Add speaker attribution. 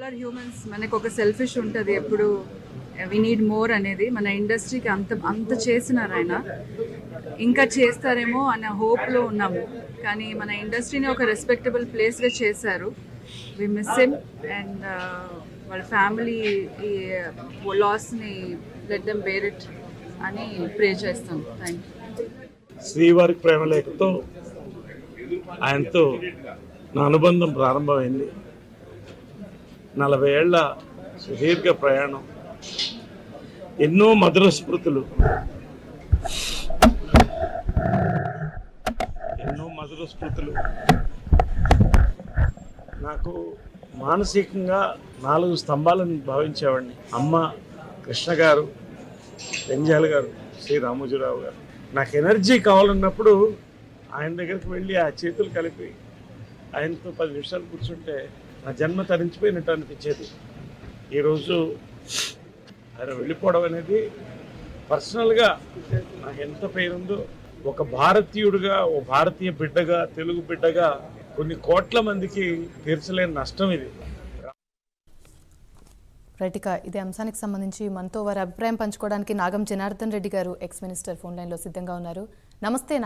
Speaker 1: Are humans, మనకు ఒక selfish ఉంటుంది ఎప్పుడు, వి నీడ్ మోర్ అనేది. మన ఇండస్ట్రీకి అంత చేసినారు ఆయన, ఇంకా చేస్తారేమో అన్న హోప్లో ఉన్నాము. కానీ మన ఇండస్ట్రీని ఒక రెస్పెక్టబుల్ ప్లేస్గా చేశారు. వి మిస్ హిమ్ అండ్ వాళ్ళ ఫ్యామిలీ ఈ లాస్ని లెట్ దెమ్ బేర్ ఇట్ అని ప్రే చేస్తాం. Thank you.
Speaker 2: శ్రీవారి ప్రేమలేఖతో ఆయనతో నా అనుబంధం ప్రారంభమైంది. 40 ఏళ్ల సుదీర్ఘ ప్రయాణం, ఎన్నో మధుర స్మృతులు, నాకు మానసికంగా 4 స్తంభాలను భావించేవాడిని. అమ్మ, కృష్ణ గారు, పెంజాల గారు, శ్రీ రామోజీరావు గారు. నాకు ఎనర్జీ కావాలన్నప్పుడు ఆయన దగ్గరికి వెళ్ళి ఆ చేతులు కలిపి ఆయనతో 10 నిమిషాలు కూర్చుంటే నా జన్మ తరించిపోయినట్టు అనిపించేది. ఈరోజు ఆయన వెళ్ళిపోవడం అనేది పర్సనల్గా నాకు ఎంత పేరుందో, ఒక భారతీయుడిగా, ఓ భారతీయ బిడ్డగా, తెలుగు బిడ్డగా కొన్ని కోట్ల మందికి తీర్చలేని నష్టం ఇది.
Speaker 3: రైట్గా ఇదే అంశానికి సంబంధించి మనతో వారి అభిప్రాయం పంచుకోవడానికి నాగం జనార్దన్ రెడ్డి గారు, ఎక్స్ మినిస్టర్, ఫోన్ లైన్లో సిద్ధంగా ఉన్నారు. నమస్తే